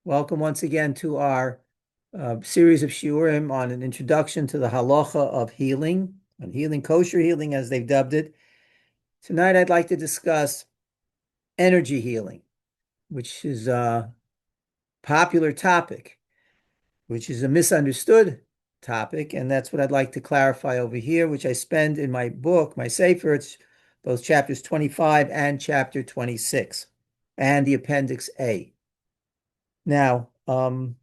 Welcome once again to our series of shiurim on an introduction to the Halacha of healing, on healing, kosher healing, as they've dubbed it. Tonight, I'd like to discuss energy healing, which is a popular topic, which is a misunderstood topic, and that's what I'd like to clarify over here, which I spend in my book, my sefer. It's both chapters 25 and chapter 26, and the appendix A. Now, the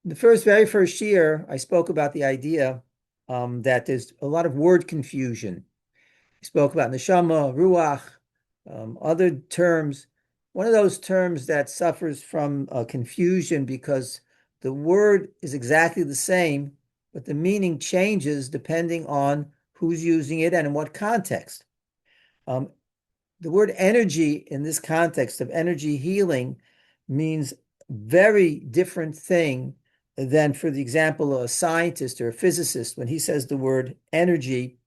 very first year, I spoke about the idea that there's a lot of word confusion. We spoke about neshama, ruach, other terms. One of those terms that suffers from confusion because the word is exactly the same, but the meaning changes depending on who's using it and in what context. The word energy in this context of energy healing means very different thing than, for the example, a scientist or a physicist when he says the word energy,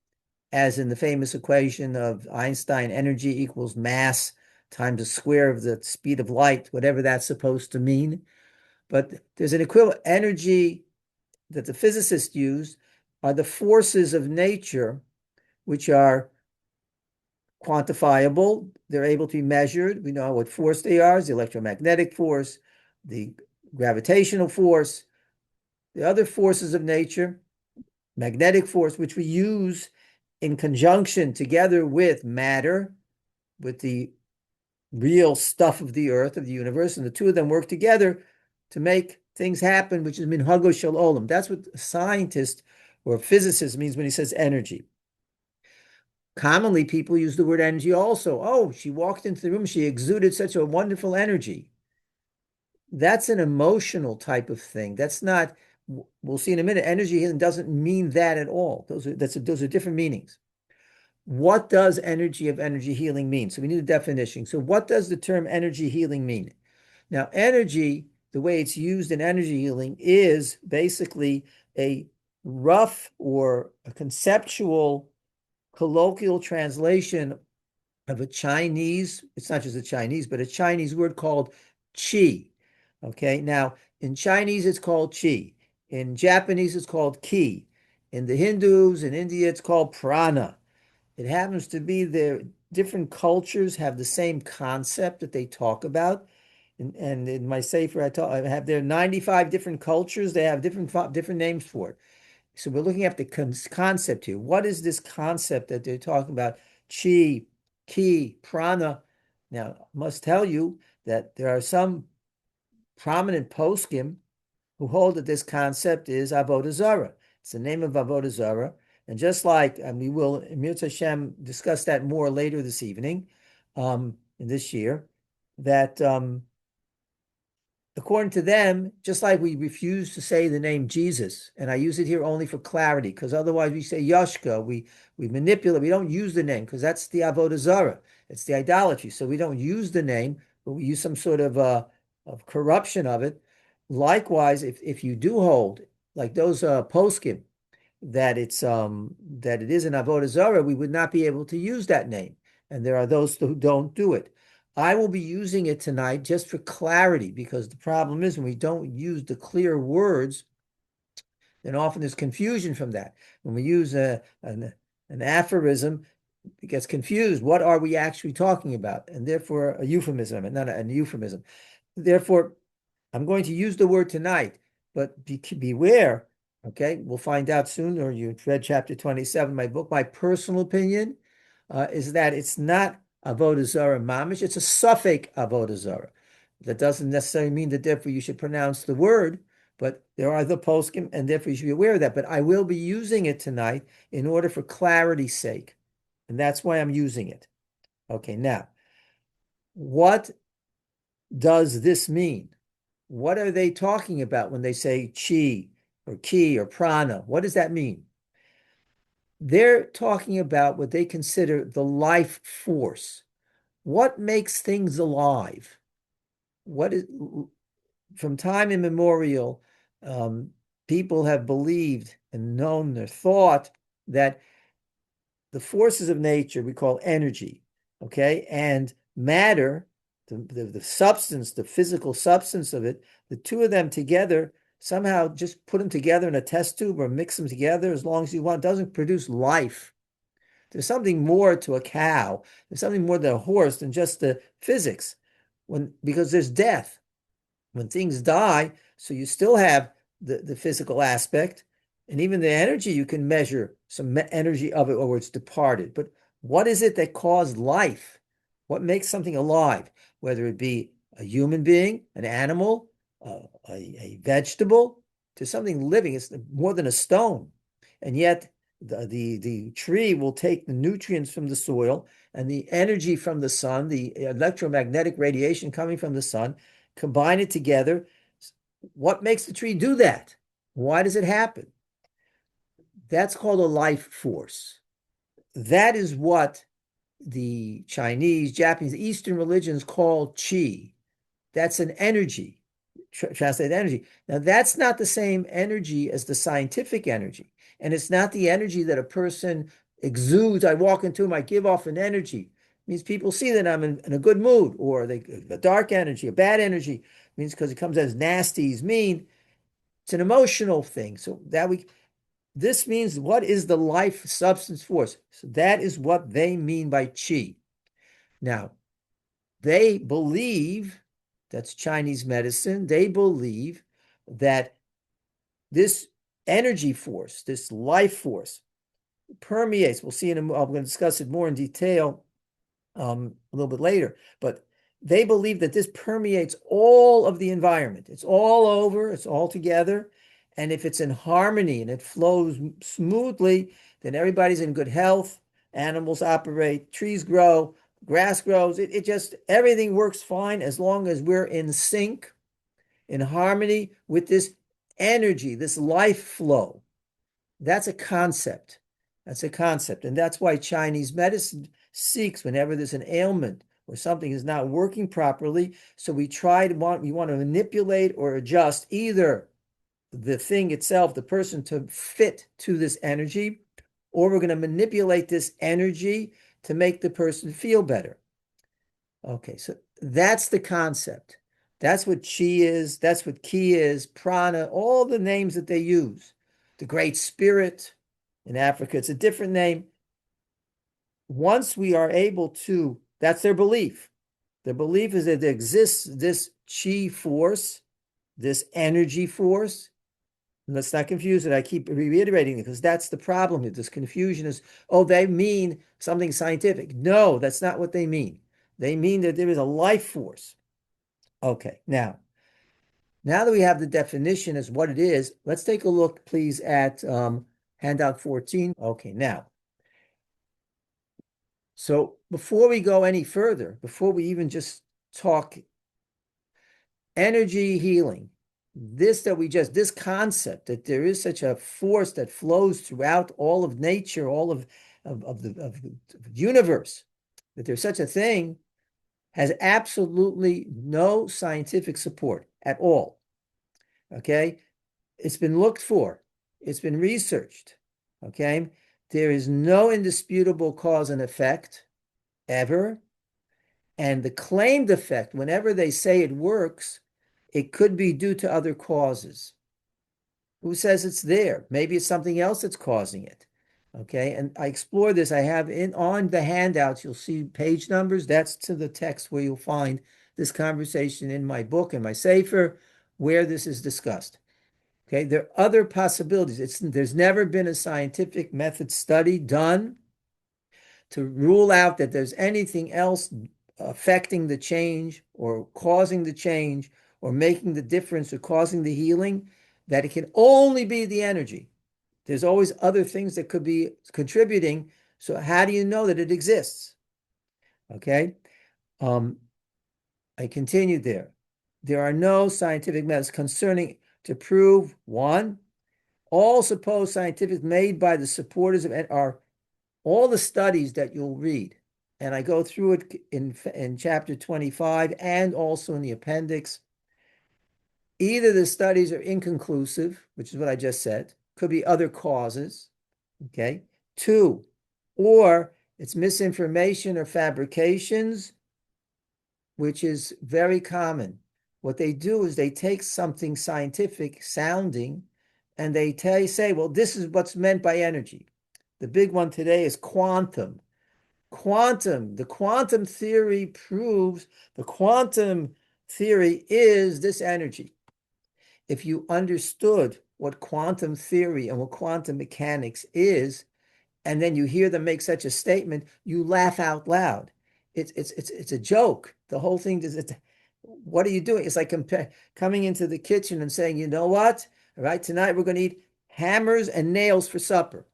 as in the famous equation of Einstein, energy equals mass times the square of the speed of light, whatever that's supposed to mean. But there's an equivalent energy that the physicists use are the forces of nature, which are quantifiable. They're able to be measured. We know what force they are, the electromagnetic force, the gravitational force, the other forces of nature, magnetic force, which we use in conjunction together with matter, with the real stuff of the earth, of the universe, and the two of them work together to make things happen, which is minhago shel olam. That's what a scientist or a physicist means when he says energy. Commonly, people use the word energy also. Oh, she walked into the room, she exuded such a wonderful energy. That's an emotional type of thing. That's not, we'll see in a minute, energy healing doesn't mean that at all. Those are different meanings. What does energy healing mean? So we need a definition. So what does the term energy healing mean? Now, energy, the way it's used in energy healing is basically a rough or a conceptual colloquial translation of a Chinese, it's not just a Chinese, but a Chinese word called qi. Okay, now in Chinese it's called qi. In Japanese it's called ki. In the Hindus, in India, it's called prana. It happens to be their different cultures have the same concept that they talk about. And in my sefer, I have there 95 different cultures. They have different names for it. So we're looking at the concept here. What is this concept that they're talking about? Chi, ki, prana. Now, I must tell you that there are some prominent poskim who hold that this concept is avodah zarah. It's the name of avodah zarah. And just like, and we will, Mir Hashem, discuss that more later this evening, in this year, that according to them, just like we refuse to say the name Jesus, and I use it here only for clarity, because otherwise we say Yashka, we manipulate, we don't use the name, because that's the avodah zarah, it's the idolatry. So we don't use the name, but we use some sort of corruption of it. Likewise, if you do hold, like those poskim, that it is an avodah zarah, we would not be able to use that name. And there are those who don't do it. I will be using it tonight just for clarity, because the problem is when we don't use the clear words, then often there's confusion from that. When we use an aphorism, it gets confused. What are we actually talking about? And therefore, a euphemism, and not a euphemism. Therefore, I'm going to use the word tonight, but beware. Okay, we'll find out soon, or you read chapter 27 of my book. My personal opinion is that it's not avodah zarah mamish, it's a suffix avodah zarah. That doesn't necessarily mean that therefore you should pronounce the word, but there are the poskim, and therefore you should be aware of that. But I will be using it tonight in order for clarity's sake, and that's why I'm using it. Okay, now, what does this mean? What are they talking about when they say chi or ki or prana? What does that mean? They're talking about what they consider the life force. What makes things alive? What is, from time immemorial, people have believed and known or thought that the forces of nature we call energy, okay, and matter the substance, the physical substance of it, the two of them together, somehow just put them together in a test tube or mix them together as long as you want, doesn't produce life. There's something more to a cow. There's something more to a horse than just the physics. Because there's death. When things die, so you still have the physical aspect, and even the energy, you can measure some energy of it or it's departed. But what is it that caused life? What makes something alive? Whether it be a human being, an animal, a vegetable, to something living, it's more than a stone. And yet the tree will take the nutrients from the soil and the energy from the sun, the electromagnetic radiation coming from the sun, combine it together. What makes the tree do that? Why does it happen? That's called a life force. That is what the Chinese, Japanese, Eastern religions call qi. That's an energy, translated energy. Now, that's not the same energy as the scientific energy. And it's not the energy that a person exudes. I walk into them, I give off an energy. It means people see that I'm in a good mood, or a dark energy, a bad energy. It means because it comes as nasty, as mean. It's an emotional thing. So this means what is the life substance force? So that is what they mean by qi. Now, they believe, that's Chinese medicine, they believe that this energy force, this life force, permeates. We'll see I'm going to discuss it more in detail a little bit later, but they believe that this permeates all of the environment. It's all over, it's all together. And if it's in harmony and it flows smoothly, then everybody's in good health. Animals operate, trees grow, grass grows. It just, everything works fine as long as we're in sync, in harmony with this energy, this life flow. That's a concept. That's a concept. And that's why Chinese medicine seeks, whenever there's an ailment or something is not working properly, so we want to manipulate or adjust either the thing itself, the person, to fit to this energy, or we're going to manipulate this energy to make the person feel better. Okay, so that's the concept. That's what chi is. That's what ki is, prana, all the names that they use. The Great Spirit in Africa, it's a different name. Once we are able to, that's their belief. Their belief is that there exists this chi force, this energy force. And let's not confuse it. I keep reiterating it because that's the problem here. This confusion is, oh, they mean something scientific. No, that's not what they mean. They mean that there is a life force. Okay, now that we have the definition as what it is, let's take a look, please, at handout 14. Okay, now, so before we go any further, before we even just talk energy healing, this concept that there is such a force that flows throughout all of nature, all of the universe, that there's such a thing, has absolutely no scientific support at all. Okay? It's been looked for. It's been researched. Okay? There is no indisputable cause and effect ever. And the claimed effect, whenever they say it works, it could be due to other causes. Who says it's there? Maybe it's something else that's causing it. Okay, and I explore this. I have on the handouts, you'll see page numbers. That's to the text where you'll find this conversation in my book and my sefer, where this is discussed. Okay, there are other possibilities. There's never been a scientific method study done to rule out that there's anything else affecting the change or causing the change or making the difference or causing the healing, that it can only be the energy. There's always other things that could be contributing. So how do you know that it exists? Okay. I continued there. There are no scientific methods concerning to prove, one, all supposed scientific made by the supporters of it are all the studies that you'll read. And I go through it in chapter 25 and also in the appendix. Either the studies are inconclusive, which is what I just said, could be other causes, okay? Two, or it's misinformation or fabrications, which is very common. What they do is they take something scientific sounding and they say, well, this is what's meant by energy. The big one today is quantum. The quantum theory proves the quantum theory is this energy. If you understood what quantum theory and what quantum mechanics is, and then you hear them make such a statement, you laugh out loud. It's a joke. The whole thing is, what are you doing? It's like coming into the kitchen and saying, you know what? All right, tonight we're going to eat hammers and nails for supper.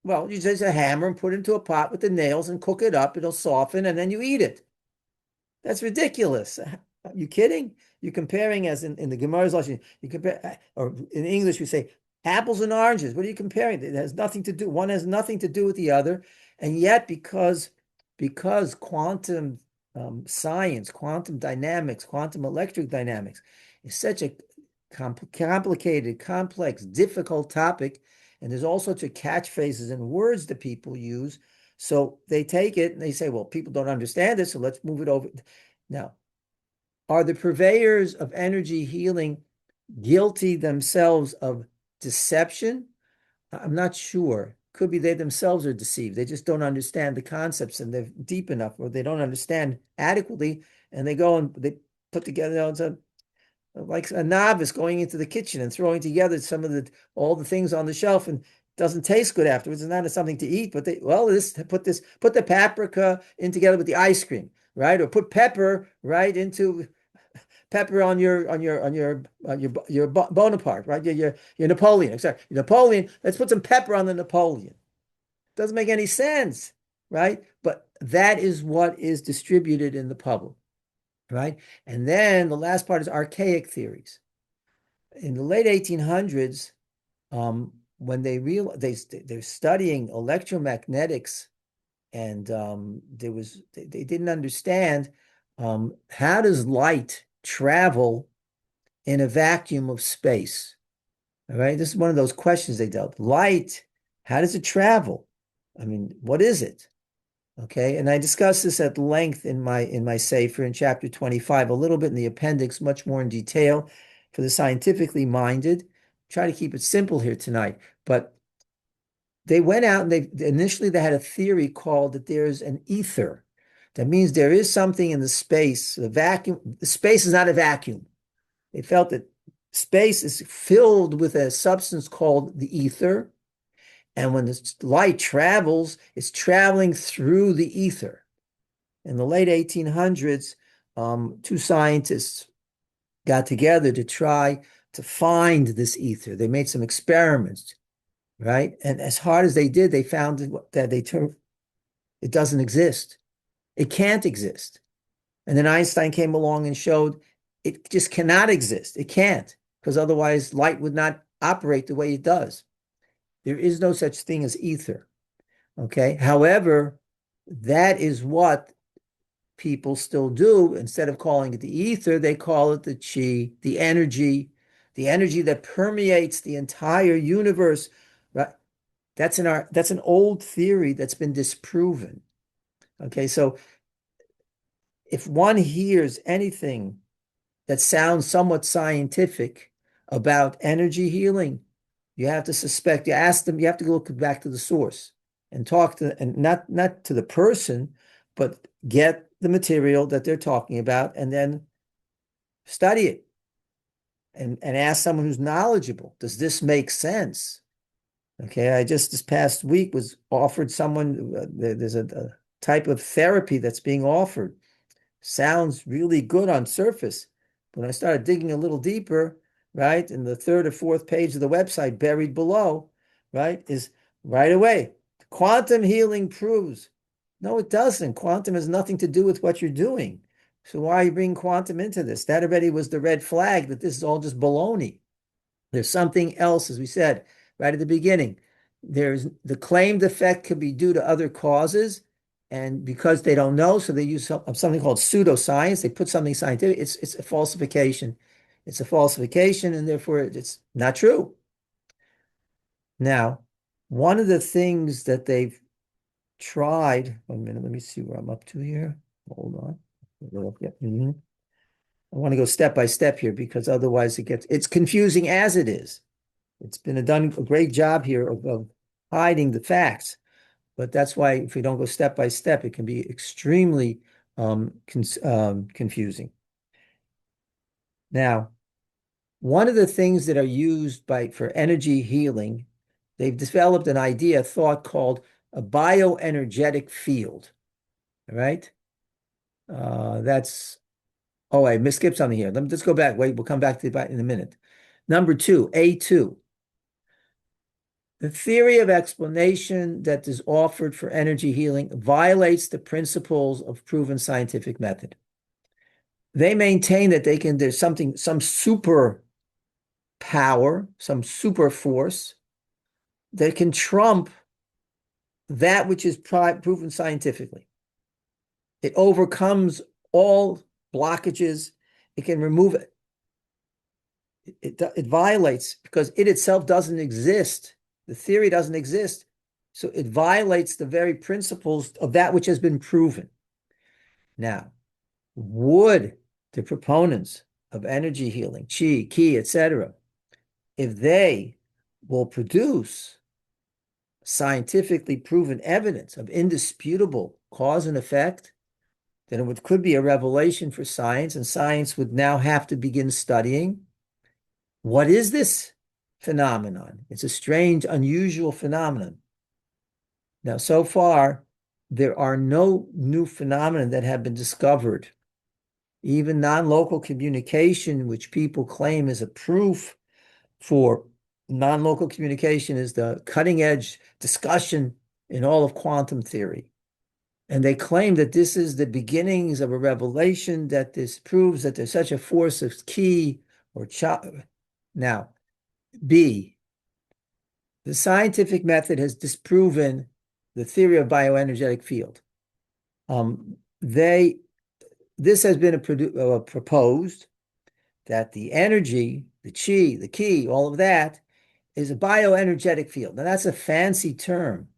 Well, you just a hammer and put it into a pot with the nails and cook it up. It'll soften and then you eat it. That's ridiculous. Are you kidding? You're comparing, as in the Gemara's lesson, you compare, or in English we say apples and oranges. What are you comparing? It has nothing to do. One has nothing to do with the other, and yet because quantum science, quantum dynamics, quantum electric dynamics is such a complicated, complex, difficult topic, and there's all sorts of catchphrases and words that people use. So they take it and they say, well, people don't understand it, so let's move it over. Now, are the purveyors of energy healing guilty themselves of deception? I'm not sure. Could be they themselves are deceived. They just don't understand the concepts and they're deep enough, or they don't understand adequately, and they go and they put together, like a novice going into the kitchen and throwing together some of all the things on the shelf, and doesn't taste good afterwards. It's not something to eat, but put the paprika in together with the ice cream, right? Or put pepper right into pepper on your Bonaparte, right? Your Napoleon. Sorry, your Napoleon. Let's put some pepper on the Napoleon. Doesn't make any sense, right? But that is what is distributed in the public, right? And then the last part is archaic theories. In the late 1800s, when they're studying electromagnetics, and they didn't understand how does light travel in a vacuum of space. All right, this is one of those questions they dealt. Light, how does it travel? I mean, what is it? Okay, and I discuss this at length in my Sefer in chapter 25, a little bit in the appendix, much more in detail for the scientifically minded. Try to keep it simple here tonight, but they went out and they initially had a theory called that there's an ether. That means there is something in the space, the vacuum. The space is not a vacuum. They felt that space is filled with a substance called the ether. And when the light travels, it's traveling through the ether. In the late 1800s, two scientists got together to try to find this ether. They made some experiments, right? And as hard as they did, they found that it doesn't exist. It can't exist. And then Einstein came along and showed it just cannot exist. It can't, because otherwise light would not operate the way it does. There is no such thing as ether. Okay. However, that is what people still do. Instead of calling it the ether, they call it the chi, the energy that permeates the entire universe. Right? That's an old theory that's been disproven. Okay, so if one hears anything that sounds somewhat scientific about energy healing, you have to suspect, you ask them, you have to look back to the source and talk to, and not to the person, but get the material that they're talking about and then study it and ask someone who's knowledgeable. Does this make sense? Okay, I just this past week was offered someone, there's a type of therapy that's being offered. Sounds really good on surface. When I started digging a little deeper, right, in the third or fourth page of the website, buried below, right, is right away. Quantum healing proves. No, it doesn't. Quantum has nothing to do with what you're doing. So why are you bringing quantum into this? That already was the red flag that this is all just baloney. There's something else, as we said right at the beginning. There's the claimed effect could be due to other causes, and because they don't know, so they use something called pseudoscience. They put something scientific. It's a falsification. It's a falsification, and therefore it's not true. Now, one of the things that they've tried, 1 minute, let me see where I'm up to here. Hold on. Yeah. I want to go step by step here because otherwise it's confusing as it is. It's been done a great job here of hiding the facts, but that's why if we don't go step by step, it can be extremely confusing. Now, one of the things that are used for energy healing, they've developed an idea, a thought called a bioenergetic field. All right. I skipped something here. Let's go back. Wait, we'll come back to that in a minute. Number two, A2. The theory of explanation that is offered for energy healing violates the principles of proven scientific method. They maintain that there's some super power, some super force that can trump that which is proven scientifically. It overcomes all blockages. It can remove it. It violates because it itself doesn't exist. The theory doesn't exist. So it violates the very principles of that which has been proven. Now, would the proponents of energy healing, chi, ki, etc., if they will produce scientifically proven evidence of indisputable cause and effect, then it could be a revelation for science, and science would now have to begin studying what is this phenomenon. It's a strange, unusual phenomenon. Now, so far, there are no new phenomena that have been discovered. Even non-local communication, which people claim is a proof for non-local communication, is the cutting-edge discussion in all of quantum theory. And they claim that this is the beginnings of a revelation, that this proves that there's such a force of ki or cha. Now, B, the scientific method has disproven the theory of bioenergetic field. This has been proposed that the energy, the chi, the ki, all of that is a bioenergetic field. Now that's a fancy term.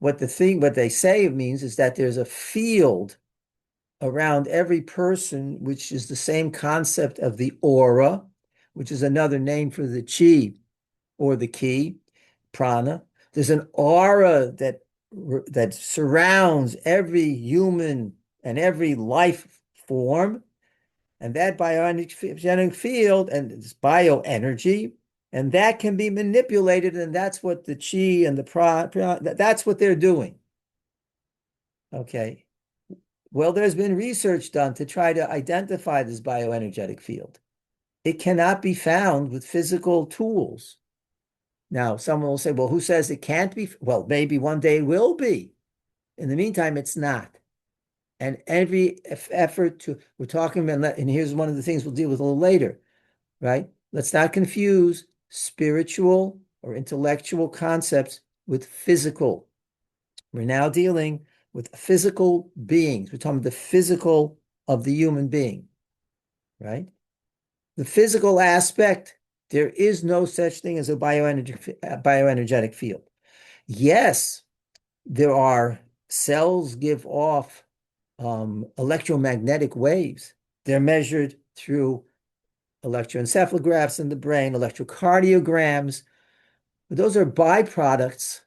What they say it means is that there's a field around every person, which is the same concept of the aura, which is another name for the chi or the ki, prana. There's an aura that surrounds every human and every life form, and that bioenergetic field and it's bioenergy, and that can be manipulated, and that's what the chi and the prana, that's what they're doing. Okay. Well, there's been research done to try to identify this bioenergetic field. It cannot be found with physical tools. Now, someone will say, well, who says it can't be? Well, maybe one day it will be. In the meantime, it's not. And every effort we're talking about, and here's one of the things we'll deal with a little later, right? Let's not confuse spiritual or intellectual concepts with physical. We're now dealing with physical beings. We're talking about the physical of the human being, right? The physical aspect, there is no such thing as a bioenergetic field. Yes, there are cells give off electromagnetic waves. They're measured through electroencephalographs in the brain, electrocardiograms. But those are byproducts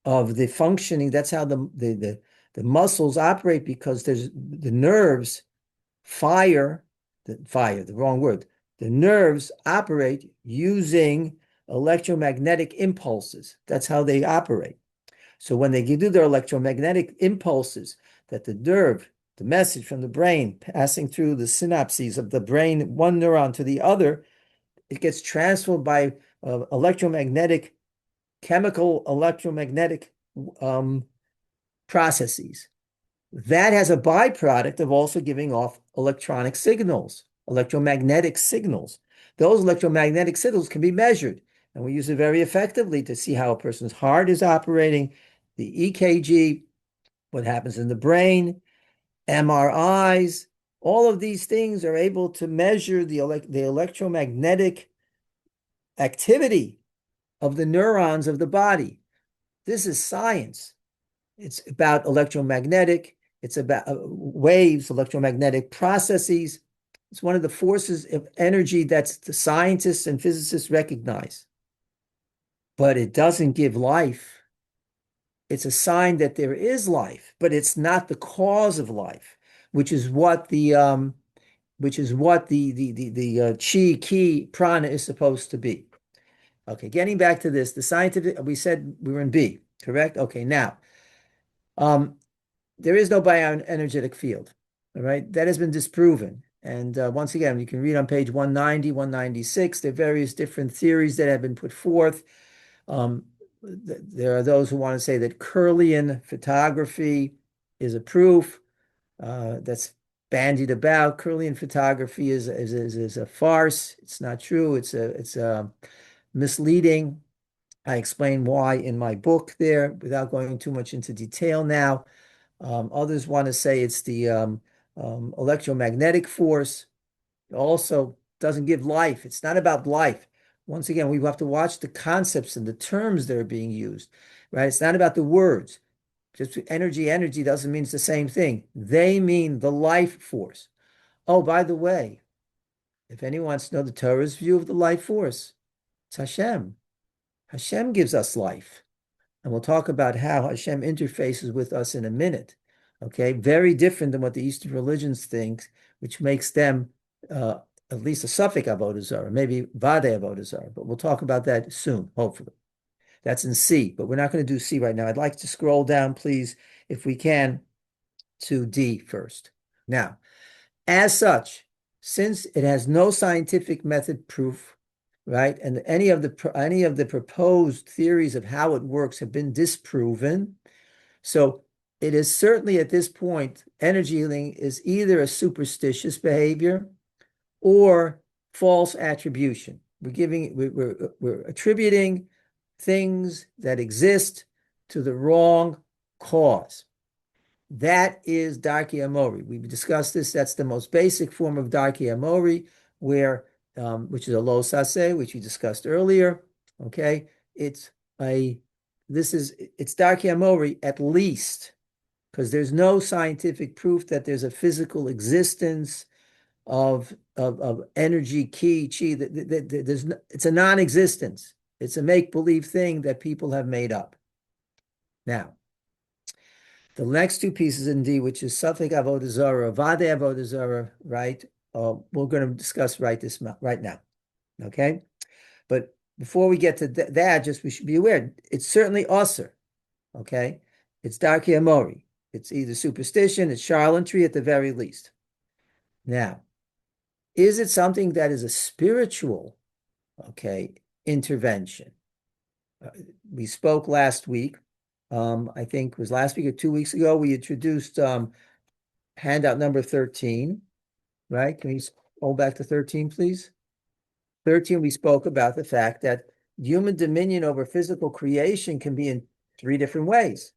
of the functioning. That's how the muscles operate, because there's the nerves the wrong word. The nerves operate using electromagnetic impulses. That's how they operate. So when they do their electromagnetic impulses, that the message from the brain passing through the synapses of the brain, one neuron to the other, it gets transferred by chemical electromagnetic processes. That has a byproduct of also giving off electronic signals, electromagnetic signals. Those electromagnetic signals can be measured, and we use it very effectively to see how a person's heart is operating, the EKG, what happens in the brain, MRIs. All of these things are able to measure the electromagnetic activity of the neurons of the body. This is science. It's about electromagnetic. It's about waves, electromagnetic processes. It's one of the forces of energy that the scientists and physicists recognize. But it doesn't give life. It's a sign that there is life, but it's not the cause of life, which is what the chi, ki, prana is supposed to be. Okay, getting back to this, the scientific, we said we were in B, correct? Okay, now, there is no bioenergetic field, all right? That has been disproven. And once again, you can read on page 190, 196, there are various different theories that have been put forth. There are those who want to say that Kirlian photography is a proof that's bandied about. Kirlian photography is a farce. It's not true. It's misleading. I explain why in my book there without going too much into detail now. Others want to say it's the electromagnetic force. It also doesn't give life. It's not about life. Once again, we have to watch the concepts and the terms that are being used, right? It's not about the words. Just energy doesn't mean it's the same thing. They mean the life force. Oh, by the way, if anyone wants to know the Torah's view of the life force, it's Hashem. Hashem gives us life. And we'll talk about how Hashem interfaces with us in a minute. Okay, very different than what the Eastern religions think, which makes them at least a suffix avodah zarah, maybe vade avodah zarah. But we'll talk about that soon, hopefully. That's in C, but we're not going to do C right now. I'd like to scroll down, please, if we can, to D first. Now, as such, since it has no scientific method proof, right, and any of the proposed theories of how it works have been disproven, so it is certainly at this point, energy healing is either a superstitious behavior or false attribution. We're attributing things that exist to the wrong cause. That is Darkei Amori. We've discussed this. That's the most basic form of Darkei Amori, which is a lo saseh, which we discussed earlier. Okay, it's Darkei Amori at least, because there's no scientific proof that there's a physical existence of energy, chi. It's a non-existence. It's a make-believe thing that people have made up. Now, the next two pieces in D, which is suffix avodah zarah, vade avodah zarah, right? We're going to discuss right now, okay? But before we get to that, we should be aware, it's certainly osir, okay? It's Darkei Amori. It's either superstition, it's charlatanry at the very least. Now, is it something that is a spiritual, okay, intervention? We spoke last week. I think it was last week or 2 weeks ago, we introduced handout number 13, right? Can we scroll back to 13, please? 13, we spoke about the fact that human dominion over physical creation can be in 3 different ways.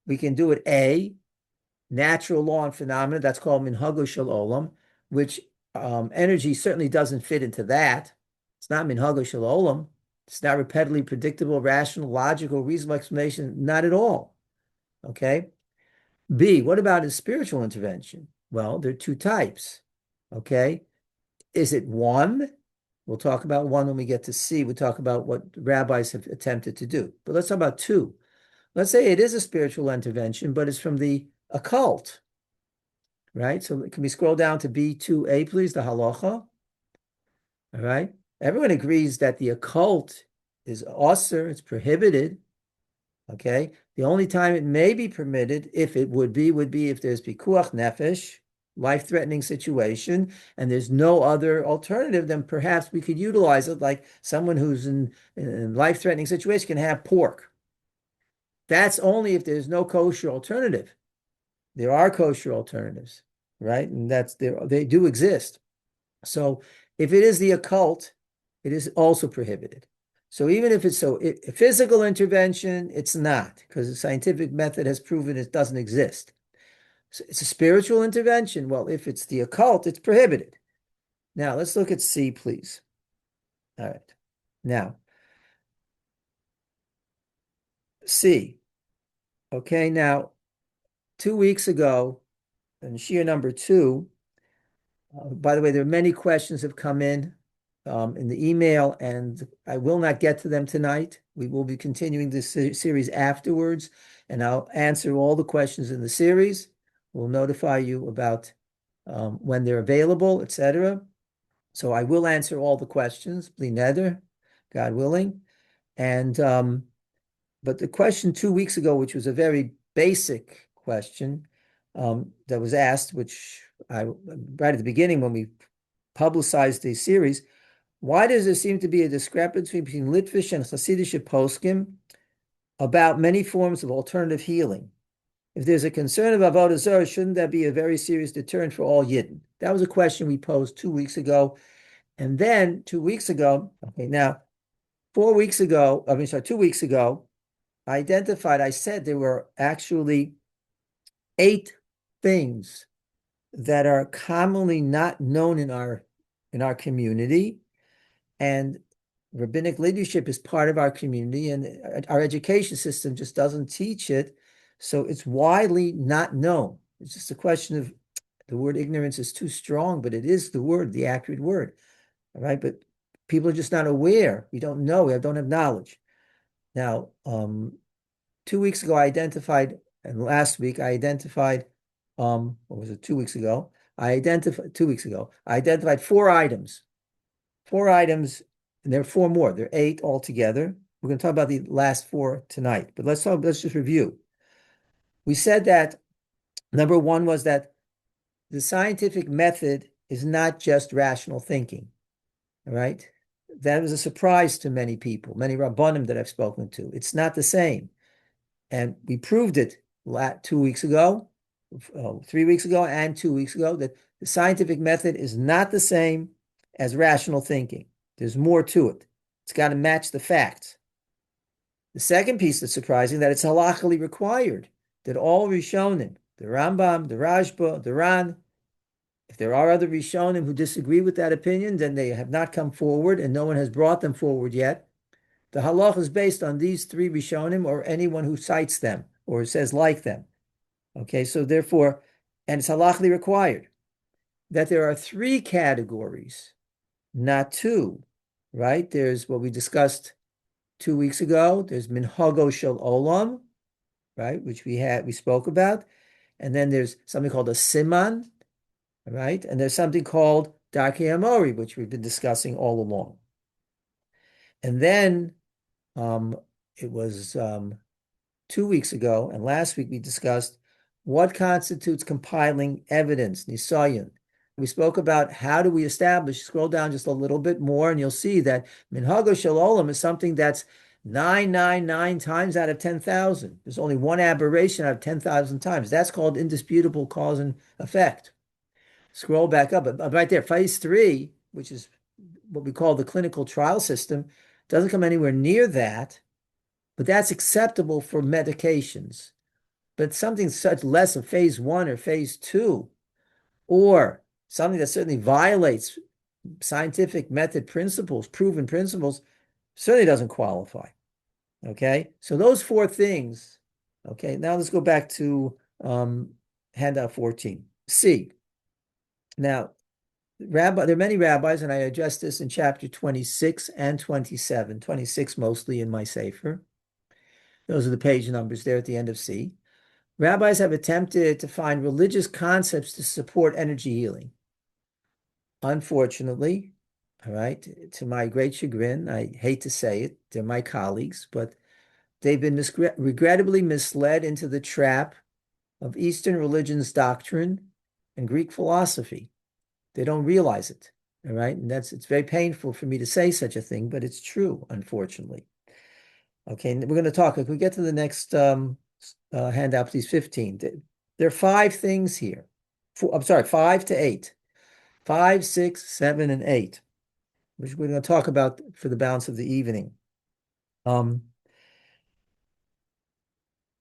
We can do it A, natural law and phenomena, that's called minhago shel olam, which energy certainly doesn't fit into that. It's not minhago shel olam. It's not repetitively predictable, rational, logical, reasonable explanation, not at all. Okay. B, what about a spiritual intervention? Well, there are 2 types. Okay. Is it one? We'll talk about one when we get to C. We'll talk about what rabbis have attempted to do. But let's talk about 2. Let's say it is a spiritual intervention, but it's from the occult, right? So can we scroll down to B2A, please, the halacha? All right. Everyone agrees that the occult is osir, it's prohibited. Okay. The only time it may be permitted, if it would be if there's pikuach nefesh, life-threatening situation, and there's no other alternative, then perhaps we could utilize it, like someone who's in life-threatening situation can have pork. That's only if there's no kosher alternative. There are kosher alternatives, right? And they do exist. So if it is the occult, it is also prohibited. So even if it's a physical intervention, it's not, because the scientific method has proven it doesn't exist. So it's a spiritual intervention. Well, if it's the occult, it's prohibited. Now let's look at C, please. All right. Now, C. Okay, now 2 weeks ago, in shiur number 2, by the way, there are many questions have come in the email, and I will not get to them tonight. We will be continuing this series afterwards, and I'll answer all the questions in the series. We'll notify you about when they're available, etc. So I will answer all the questions, bli neder, God willing. And but the question 2 weeks ago, which was a very basic question that was asked, which right at the beginning when we publicized the series, why does there seem to be a discrepancy between Litvish and Hasidic poskim about many forms of alternative healing? If there's a concern of avodah zarah, shouldn't that be a very serious deterrent for all Yidden? That was a question we posed 2 weeks ago. And then 2 weeks ago, okay, now 2 weeks ago, I said there were actually 8 things that are commonly not known in our community, and rabbinic leadership is part of our community, and our education system just doesn't teach it, so it's widely not known. It's just a question of, the word ignorance is too strong, but it is the accurate word, all right? But people are just not aware. We don't know. We don't have knowledge. Now, 2 weeks ago, and last week I identified, what was it, 2 weeks ago? 2 weeks ago, I identified 4 items. 4 items, and there are 4 more. There are 8 altogether. We're going to talk about the last 4 tonight, but let's just review. We said that number 1 was that the scientific method is not just rational thinking, all right? That was a surprise to many people, many Rabbanim that I've spoken to. It's not the same. And we proved it 2 weeks ago, 3 weeks ago, and 2 weeks ago, that the scientific method is not the same as rational thinking. There's more to it. It's got to match the facts. The second piece that's surprising, that it's halachically required that all Rishonim, the Rambam, the Rashba, the Ran, if there are other Rishonim who disagree with that opinion, then they have not come forward, and no one has brought them forward yet. The halacha is based on these 3 Rishonim or anyone who cites them or says like them. Okay, so therefore, and it's halachically required that there are 3 categories, not 2, right? There's what we discussed 2 weeks ago. There's minhago shel olam, right, which we spoke about. And then there's something called a siman, right? And there's something called darkei amori, which we've been discussing all along. And then it was 2 weeks ago, and last week we discussed what constitutes compiling evidence, nisayon. We spoke about how do we establish, scroll down just a little bit more, and you'll see that minhago shel olam is something that's 999 times out of 10,000. There's only one aberration out of 10,000 times. That's called indisputable cause and effect. Scroll back up, but right there, phase 3, which is what we call the clinical trial system, doesn't come anywhere near that, but that's acceptable for medications. But something such less of phase 1 or phase 2, or something that certainly violates scientific method principles, proven principles, certainly doesn't qualify. Okay, so those 4 things. Okay, now let's go back to handout 14. C. Now, there are many rabbis, and I addressed this in chapter 26 and 27, 26 mostly in my Sefer. Those are the page numbers there at the end of C. Rabbis have attempted to find religious concepts to support energy healing. Unfortunately, all right, to my great chagrin, I hate to say it, they're my colleagues, but they've been regrettably misled into the trap of Eastern religion's doctrine and Greek philosophy. They don't realize it, all right? And it's very painful for me to say such a thing, but it's true, unfortunately. Okay, and we're going to talk, if we get to the next handout, please, 15. There are 5 things here. 5 to 8. 5, 6, 7, and 8, which we're going to talk about for the balance of the evening. I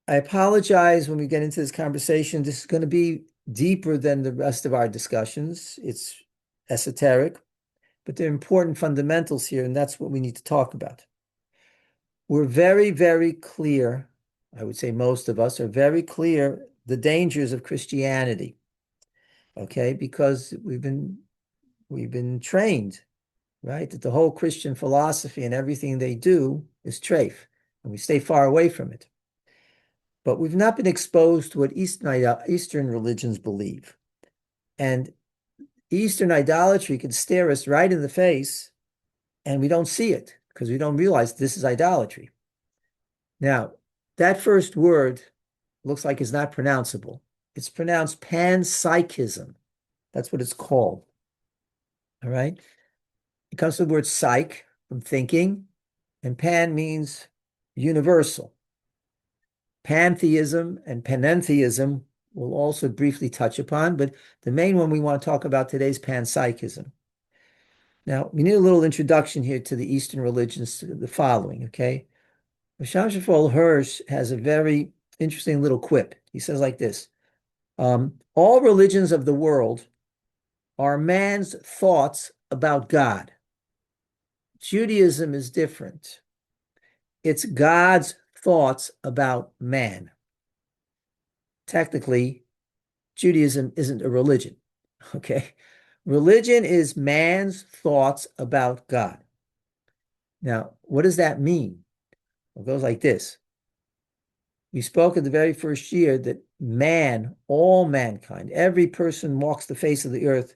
apologize when we get into this conversation. This is going to be deeper than the rest of our discussions. It's esoteric, but there are important fundamentals here, and that's what we need to talk about. We're very, very clear. I would say most of us are very clear the dangers of Christianity, okay? Because we've been trained, right, that the whole Christian philosophy and everything they do is treif, and we stay far away from it. But we've not been exposed to what Eastern religions believe. And Eastern idolatry can stare us right in the face, and we don't see it because we don't realize this is idolatry. Now, that first word looks like it's not pronounceable. It's pronounced panpsychism. That's what it's called. All right. It comes from the word psych, from thinking, and pan means universal. Pantheism and panentheism we'll also briefly touch upon, but the main one we want to talk about today is panpsychism. Now, we need a little introduction here to the Eastern religions, to the following, okay? Rasham Shafol Hirsch has a very interesting little quip. He says like this, all religions of the world are man's thoughts about God. Judaism is different. It's God's thoughts about man. Technically, Judaism isn't a religion, okay? Religion is man's thoughts about God. Now, what does that mean? It goes like this. We spoke in the very first year that man, all mankind, every person walks the face of the earth,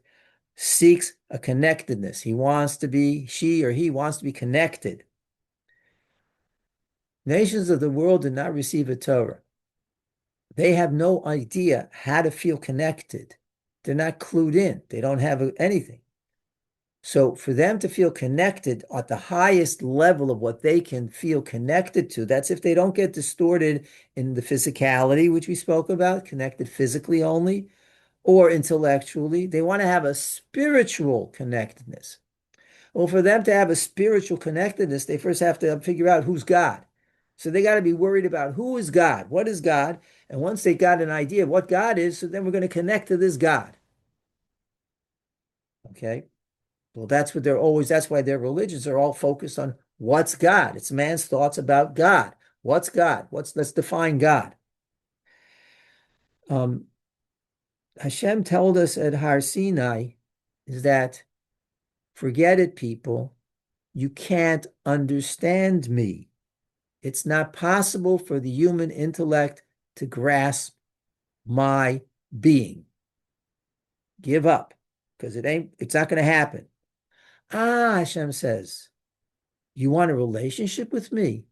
seeks a connectedness. He wants to be, she or he wants to be connected. Nations of the world did not receive a Torah. They have no idea how to feel connected. They're not clued in. They don't have anything. So for them to feel connected at the highest level of what they can feel connected to, that's if they don't get distorted in the physicality, which we spoke about, connected physically only, or intellectually. They want to have a spiritual connectedness. Well, for them to have a spiritual connectedness, they first have to figure out who's God. So they got to be worried about who is God, what is God, and once they got an idea of what God is, so then we're going to connect to this God. Okay? Well, that's why their religions are all focused on what's God. It's man's thoughts about God. What's God? Let's define God. Hashem told us at Har Sinai is that, forget it, people. You can't understand me. It's not possible for the human intellect to grasp my being. Give up, because it's not going to happen. Hashem says, you want a relationship with me?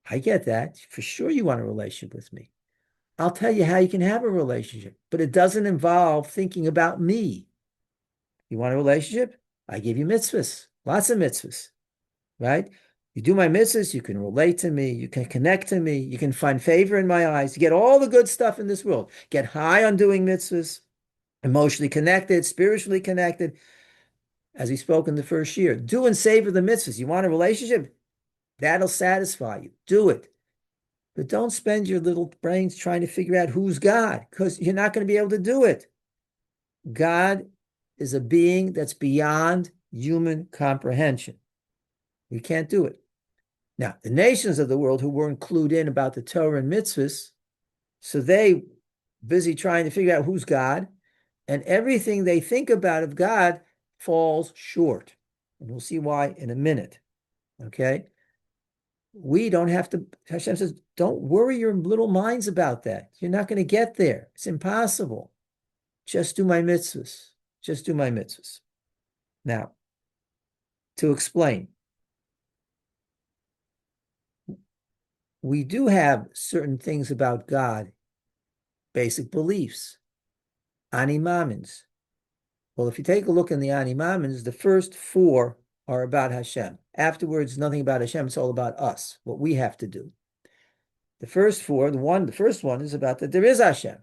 I get that. For sure you want a relationship with me. I'll tell you how you can have a relationship, but it doesn't involve thinking about me. You want a relationship? I give you mitzvahs, lots of mitzvahs, right? You do my mitzvahs, you can relate to me, you can connect to me, you can find favor in my eyes, you get all the good stuff in this world. Get high on doing mitzvahs, emotionally connected, spiritually connected, as we spoke in the first year. Do and savor the mitzvahs. You want a relationship? That'll satisfy you. Do it. But don't spend your little brains trying to figure out who's God, because you're not going to be able to do it. God is a being that's beyond human comprehension. We can't do it. Now, the nations of the world who weren't clued in about the Torah and mitzvahs, so they busy trying to figure out who's God, and everything they think about of God falls short. And we'll see why in a minute. Okay? We don't have to, Hashem says, don't worry your little minds about that. You're not going to get there. It's impossible. Just do my mitzvahs. Just do my mitzvahs. Now, to explain, we do have certain things about God, basic beliefs, animamins. Well, if you take a look in the animamins, the first four are about Hashem. Afterwards, nothing about Hashem. It's all about us, what we have to do. The first four, the first one is about that there is Hashem.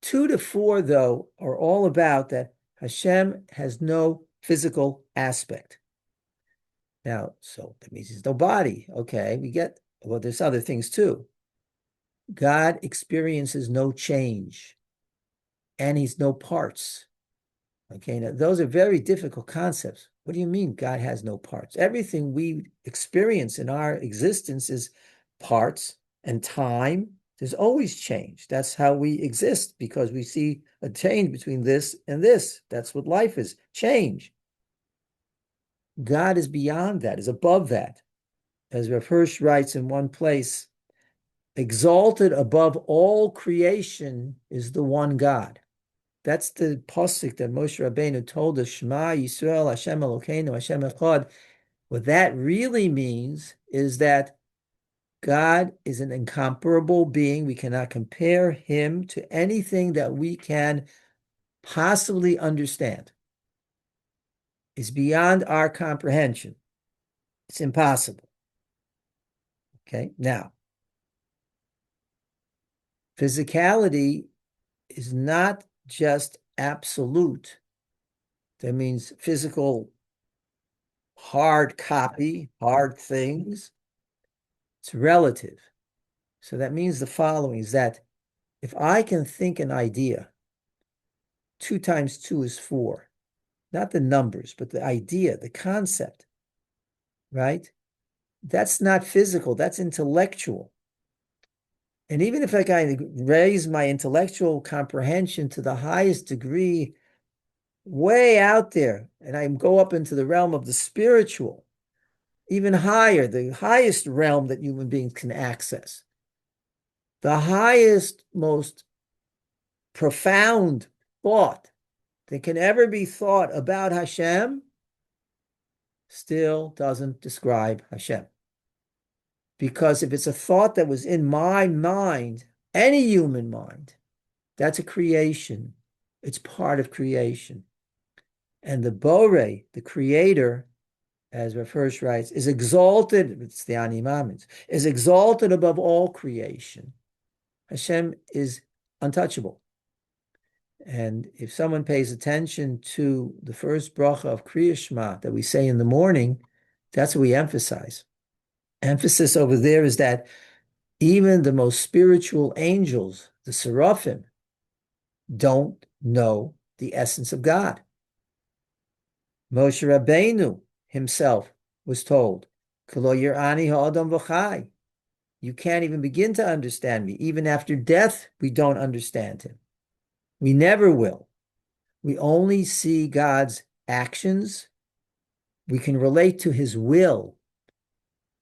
2 to 4, though, are all about that Hashem has no physical aspect. Now, so that means there's no body. Okay, well, there's other things too. God experiences no change, and he's no parts. Okay, now those are very difficult concepts. What do you mean God has no parts? Everything we experience in our existence is parts and time There's always change. That's how we exist, because we see a change between this and this. That's what life is, change. God is beyond that, is above that. As Rav Hirsch writes in one place, exalted above all creation is the one God. That's the pasuk that Moshe Rabbeinu told us, Shema Yisrael Hashem Elokeinu Hashem Echad. What that really means is that God is an incomparable being. We cannot compare him to anything that we can possibly understand. It's beyond our comprehension. It's impossible. Okay, now, physicality is not just absolute. That means physical, hard copy, hard things. It's relative. So that means the following is that if I can think an idea, 2 times 2 is 4, not the numbers, but the idea, the concept, right? That's not physical, that's intellectual. And even if I can raise my intellectual comprehension to the highest degree, way out there, and I go up into the realm of the spiritual, even higher, the highest realm that human beings can access, the highest, most profound thought that can ever be thought about Hashem still doesn't describe Hashem. Because if it's a thought that was in my mind, any human mind, that's a creation. It's part of creation. And the Borei, the creator, as Rav Hirsch writes, is exalted, it's the Ani Maimons, is exalted above all creation. Hashem is untouchable. And if someone pays attention to the first bracha of Kriya Shema that we say in the morning, that's what we emphasize. Emphasis over there is that even the most spiritual angels, the seraphim, don't know the essence of God. Moshe Rabbeinu himself was told, "K'lo yir'ani ha'adam v'chai." You can't even begin to understand me. Even after death, we don't understand him. We never will. We only see God's actions. We can relate to his will,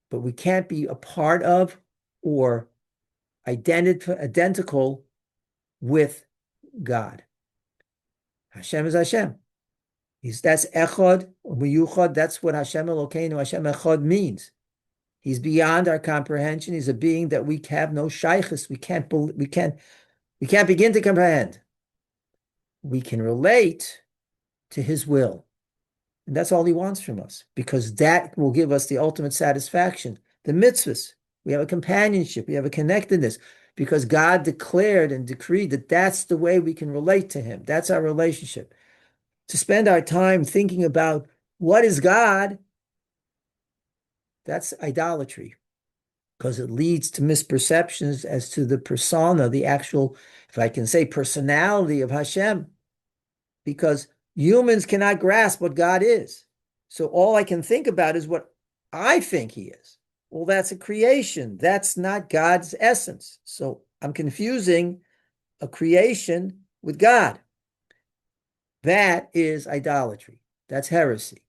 but we can't be a part of or identical with God. Hashem is Hashem. That's echad, miyuchad. That's what Hashem Elokeinu, Hashem echad means. He's beyond our comprehension. He's a being that we have no shaychus. We can't begin to comprehend. We can relate to his will. And that's all he wants from us, because that will give us the ultimate satisfaction. The mitzvahs, we have a companionship, we have a connectedness, because God declared and decreed that that's the way we can relate to him. That's our relationship. To spend our time thinking about what is God, that's idolatry, because it leads to misperceptions as to the persona, the actual, if I can say, personality of Hashem, because humans cannot grasp what God is. So all I can think about is what I think he is. Well, that's a creation. That's not God's essence. So I'm confusing a creation with God. That is idolatry. That's heresy.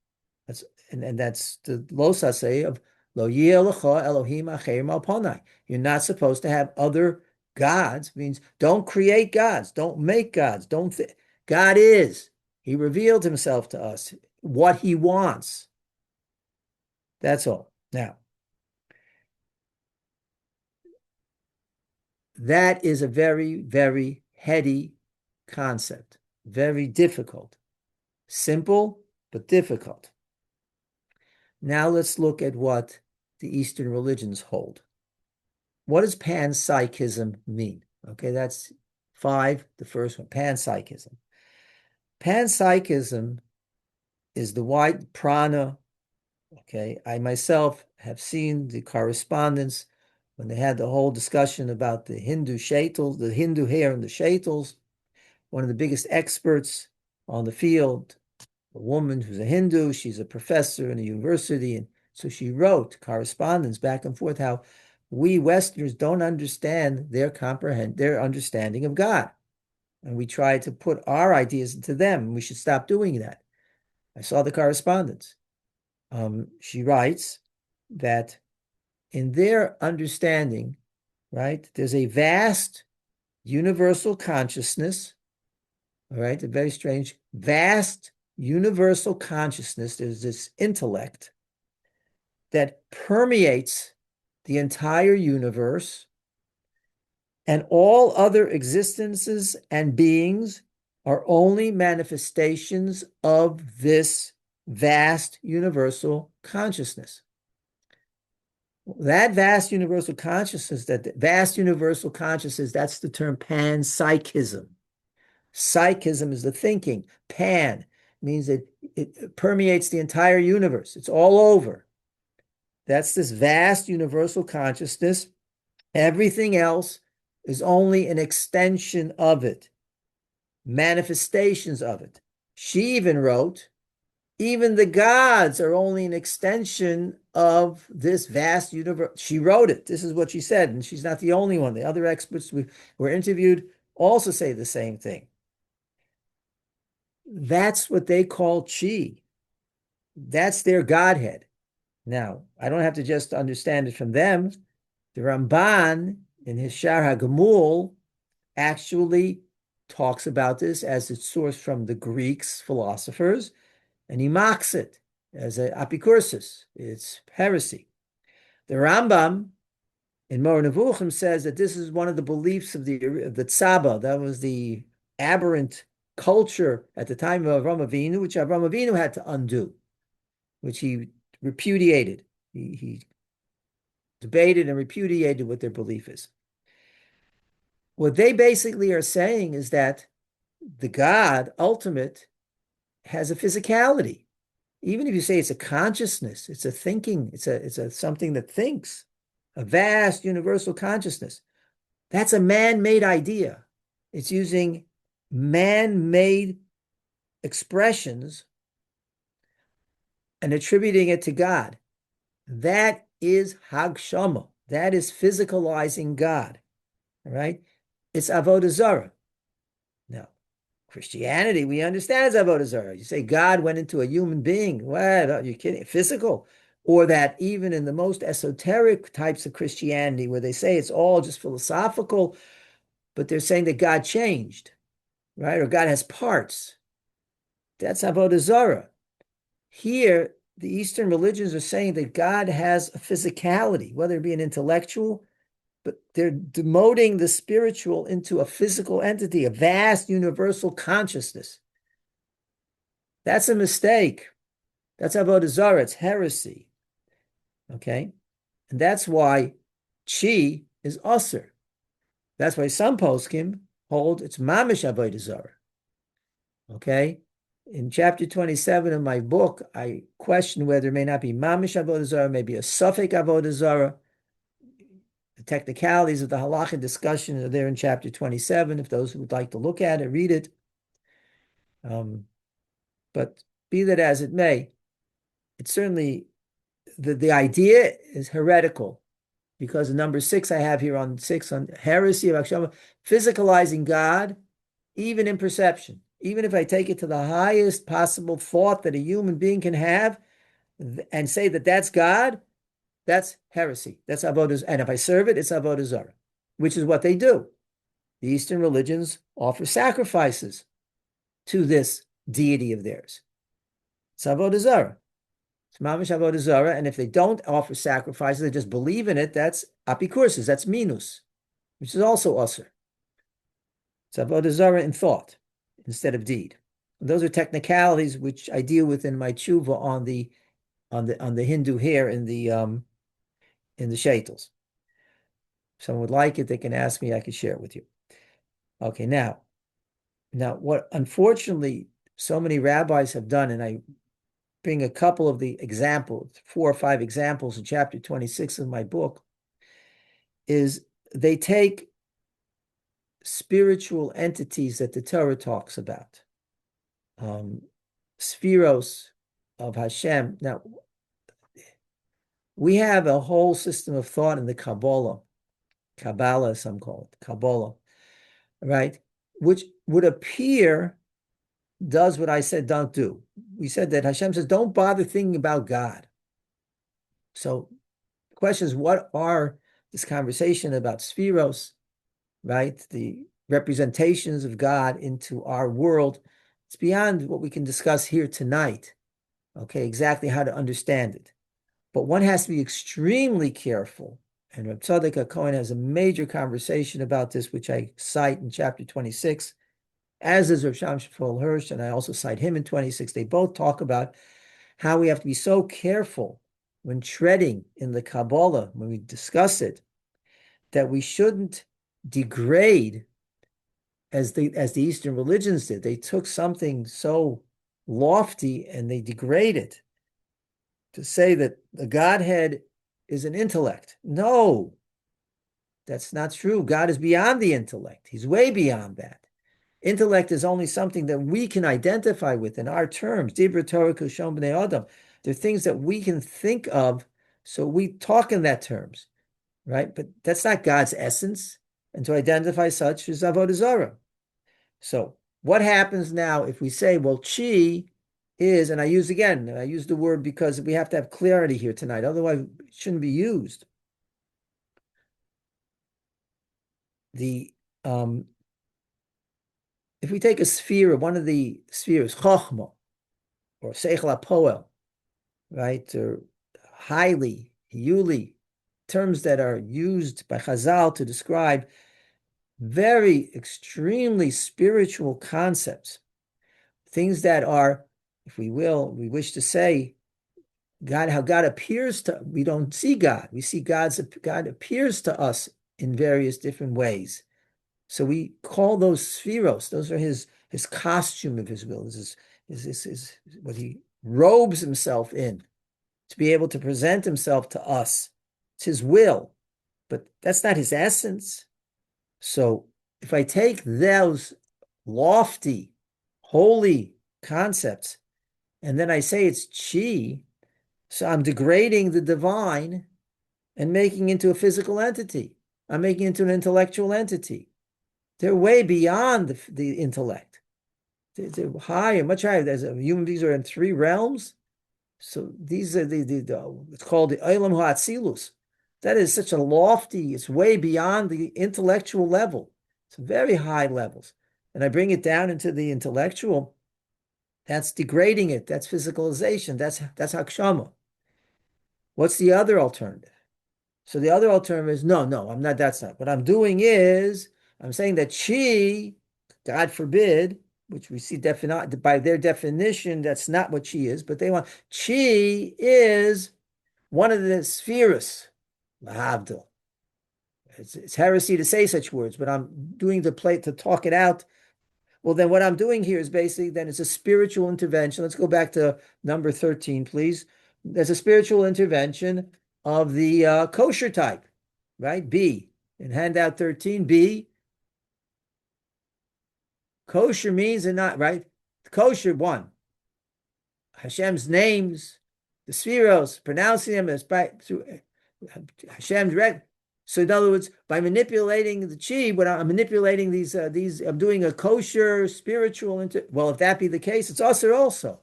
And that's the losasei of lo yeh lecha Elohim acherim al panai. You're not supposed to have other gods. It means don't create gods. Don't make gods. God is. He revealed himself to us, what he wants. That's all. Now, that is a very, very heady concept, very difficult. Simple, but difficult. Now let's look at what the Eastern religions hold. What does panpsychism mean? Okay, that's 5, the first one, panpsychism. Panpsychism is the white prana. Okay, I myself have seen the correspondence when they had the whole discussion about the Hindu shaitels, the Hindu hair and the shaitels. One of the biggest experts on the field, a woman who's a Hindu, she's a professor in a university, and so she wrote correspondence back and forth how we Westerners don't understand their understanding of God. And we try to put our ideas into them. We should stop doing that. I saw the correspondence. She writes that in their understanding, right, there's a vast universal consciousness, all right, a very strange, vast universal consciousness. There's this intellect that permeates the entire universe, and all other existences and beings are only manifestations of this vast universal consciousness. That vast universal consciousness, that's the term panpsychism. Psychism is the thinking. Pan means that it permeates the entire universe. It's all over. That's this vast universal consciousness. Everything else is only an extension of it, manifestations of it. She even wrote, even the gods are only an extension of this vast universe. She wrote it. This is what she said, and she's not the only one. The other experts we were interviewed also say the same thing. That's what they call chi. That's their Godhead. Now, I don't have to just understand it from them. The Ramban, in his Shar HaGemul, actually talks about this as it's sourced from the Greeks philosophers, and he mocks it as an apicursus. It's heresy. The Rambam in Moreh Nevuchim says that this is one of the beliefs of the Tzaba. That was the aberrant culture at the time of Avraham Avinu, which Avraham Avinu had to undo, which he repudiated. He debated and repudiated what their belief is. What they basically are saying is that the God, ultimate, has a physicality. Even if you say it's a consciousness, it's a thinking, it's a something that thinks, a vast universal consciousness. That's a man-made idea. It's using man-made expressions and attributing it to God. That is Hagshama. That is physicalizing God. All right? It's Avodah Zarah. Now, Christianity, we understand it's Avodah Zarah. You say God went into a human being. What? Are you kidding? Physical? Or that even in the most esoteric types of Christianity, where they say it's all just philosophical, but they're saying that God changed, right? Or God has parts. That's Avodah Zarah. Here, the Eastern religions are saying that God has a physicality, whether it be an intellectual, but they're demoting the spiritual into a physical entity, a vast universal consciousness. That's a mistake. That's Avodah Zarah. It's heresy. Okay? And that's why chi is usher. That's why some poskim hold it's mamish Avodah Zarah. Okay? In chapter 27 of my book, I question whether it may not be mamish Avodah Zarah, maybe a suffix Avodah Zarah. The technicalities of the halacha discussion are there in chapter 27. If those who would like to look at it, read it. But be that as it may, it's certainly, the idea is heretical, because the number 6 I have here on 6 on heresy of Akshama, physicalizing God, even in perception. Even if I take it to the highest possible thought that a human being can have and say that that's God, that's heresy. That's avodah. And if I serve it, it's avodah zarah, which is what they do. The Eastern religions offer sacrifices to this deity of theirs. It's avodah zarah. It's mamish avodah zarah. And if they don't offer sacrifices, they just believe in it, that's apicursus, that's minus, which is also usher. It's avodah zarah in thought instead of deed. And those are technicalities which I deal with in my tshuva on the Hindu hair in the shaitels. If someone would like it, they can ask me, I can share it with you. Okay, now what unfortunately so many rabbis have done, and I bring a couple of the examples, 4 or 5 examples in chapter 26 of my book, is they take spiritual entities that the Torah talks about, spheros of Hashem. Now, We have a whole system of thought in the Kabbalah, some call it, Kabbalah, right? Which would appear does what I said don't do. We said that Hashem says, don't bother thinking about God. So the question is, what are this conversation about spheros, right? The representations of God into our world. It's beyond what we can discuss here tonight, okay, exactly how to understand it. But one has to be extremely careful. And Reb Tzadok Cohen has a major conversation about this, which I cite in chapter 26, as does Reb Sham Shmuel Hirsch, and I also cite him in 26. They both talk about how we have to be so careful when treading in the Kabbalah, when we discuss it, that we shouldn't degrade as the Eastern religions did. They took something so lofty and they degrade it to say that the Godhead is an intellect. No, that's not true. God is beyond the intellect. He's way beyond that. Intellect is only something that we can identify with in our terms. Dibra Torah Kushon B'nei Adam. They're things that we can think of, so we talk in that terms, right? But that's not God's essence. And to identify such is Avodah Zarah. So what happens now if we say, well, chi is, and I use the word because we have to have clarity here tonight, otherwise it shouldn't be used. If we take a sphere, one of the spheres, Chochmah, or Seichel HaPoel, right, or highly, Yuli, terms that are used by Chazal to describe very extremely spiritual concepts, things that are, if we wish to say, God, how God appears to, we don't see God. We see God appears to us in various different ways. So we call those spheros. Those are his costume of his will. This is what he robes himself in to be able to present himself to us. It's his will, but that's not his essence. So if I take those lofty, holy concepts, and then I say it's chi, so I'm degrading the divine and making it into a physical entity. I'm making it into an intellectual entity. They're way beyond the intellect. They're higher, much higher. Human beings are in three realms. So these are it's called the Olam HaAtzilus. That is such a lofty, it's way beyond the intellectual level. It's very high levels. And I bring it down into the intellectual. That's degrading it. That's physicalization. That's hakshama. What's the other alternative? So the other alternative is no, I'm not. That's not. What I'm doing is I'm saying that chi, God forbid, which we see by their definition, that's not what chi is, but they want chi is one of the spheres. Lahavdil. It's heresy to say such words, but I'm doing the plate to talk it out. Well, then what I'm doing here is basically, then it's a spiritual intervention. Let's go back to number 13, please. There's a spiritual intervention of the kosher type, right? B. In handout 13B, kosher means and not, right? Kosher, one. Hashem's names, the spheros, pronouncing them as by through Hashem's red. So in other words, by manipulating the chi, when I'm manipulating these, I'm doing a kosher spiritual. Well, if that be the case, it's usher also.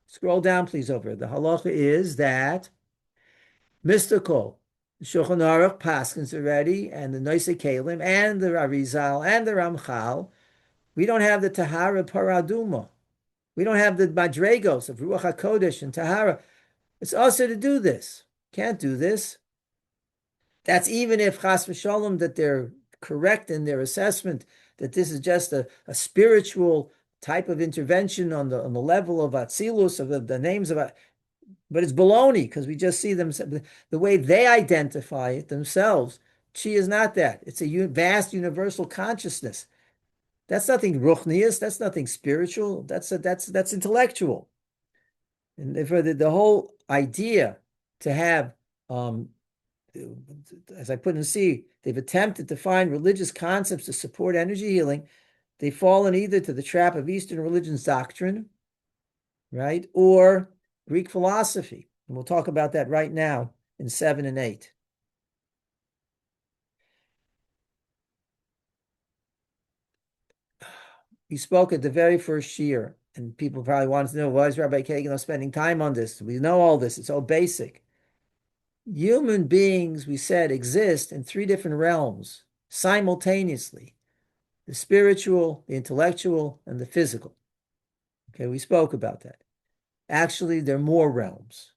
Scroll down, please, over. The halacha is that mystical. The Shulchan Aruch paskins already, and the Noisei Kalim, and the Arizal, and the Ramchal. We don't have the Tahara Paraduma. We don't have the Madregos of Ruach HaKodesh and Tahara. It's usher to do this. Can't do this. That's even if Chas v'Shalom that they're correct in their assessment that this is just a spiritual type of intervention on the level of Atzilus, of the names of it. But it's baloney because we just see them the way they identify it themselves. Chi is not that. It's a vast universal consciousness. That's nothing ruchnius. That's nothing spiritual. That's intellectual. And for the whole idea to have, as I put in C, they've attempted to find religious concepts to support energy healing. They've fallen either to the trap of Eastern religion's doctrine, right, or Greek philosophy. And we'll talk about that right now in 7 and 8. We spoke at the very first year, and people probably wanted to know, why is Rabbi Kaganoff spending time on this? We know all this. It's all basic. Human beings, we said, exist in 3 different realms simultaneously: the spiritual, the intellectual, and the physical. Okay, we spoke about that. Actually, there are more realms.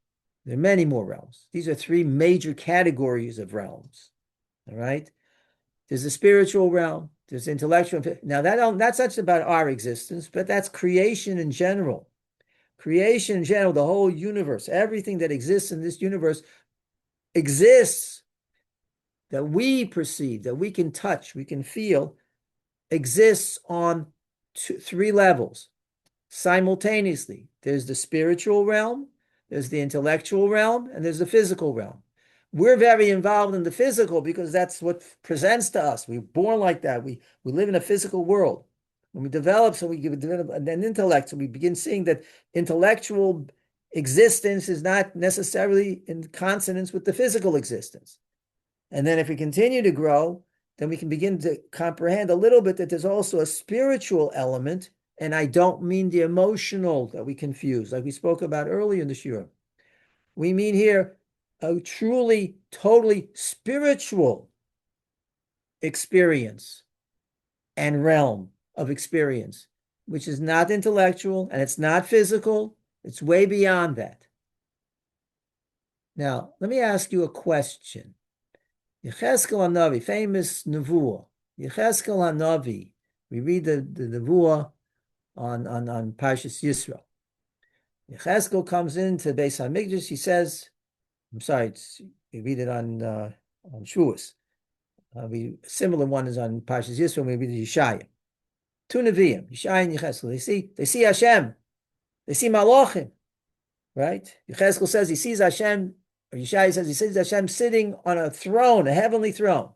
There are many more realms. These are 3 major categories of realms. All right? There's the spiritual realm, there's intellectual. Now, that's not just about our existence, but that's creation in general. Creation in general, the whole universe, everything that exists in this universe exists, that we perceive, that we can touch, we can feel, exists on 3 levels simultaneously. There's the spiritual realm, there's the intellectual realm, and there's the physical realm. We're very involved in the physical because that's what presents to us. We're born like that. We live in a physical world. When we develop, so we develop an intellect, so we begin seeing that intellectual existence is not necessarily in consonance with the physical existence. And then if we continue to grow, then we can begin to comprehend a little bit that there's also a spiritual element, and I don't mean the emotional that we confuse, like we spoke about earlier in the shiurim. We mean here a truly, totally spiritual experience and realm of experience, which is not intellectual and it's not physical. It's way beyond that. Now, let me ask you a question. Yechezkel HaNavi, famous Nevuah. Yechezkel HaNavi, we read the Nevuah on Parshas Yisro. Yechezkel comes into Beis HaMikdash, he says, I'm sorry, we read it on Shavuos. A similar one is on Parshas Yisro, we read Yeshaya. 2 Nevi'im, Yeshaya and Yechezkel. They see Hashem. They see Malachim, right? Yechezkel says he sees Hashem, or Yeshaya says he sees Hashem sitting on a throne, a heavenly throne.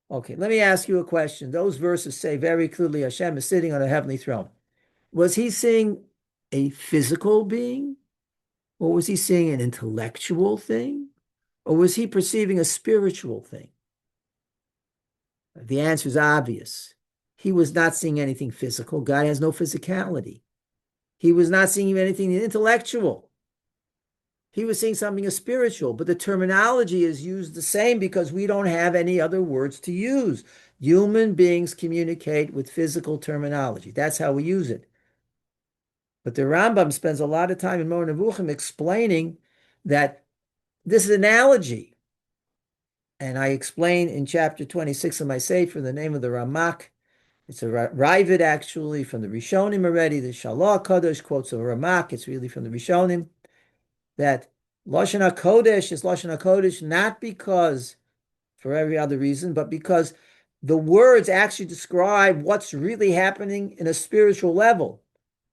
Okay, let me ask you a question. Those verses say very clearly Hashem is sitting on a heavenly throne. Was he seeing a physical being? Or was he seeing an intellectual thing? Or was he perceiving a spiritual thing? The answer is obvious. He was not seeing anything physical. God has no physicality. He was not seeing anything intellectual. He was seeing something as spiritual, but the terminology is used the same because we don't have any other words to use. Human beings communicate with physical terminology. That's how we use it. But the Rambam spends a lot of time in Moreh Nevuchim explaining that this is an analogy. And I explain in chapter 26 of my Sefer the name of the Ramak. It's a Ravid, actually, from the Rishonim already. The Shalah Kodesh quotes a Ramak. It's really from the Rishonim. That Lashon HaKodesh is Lashon HaKodesh not because, for every other reason, but because the words actually describe what's really happening in a spiritual level.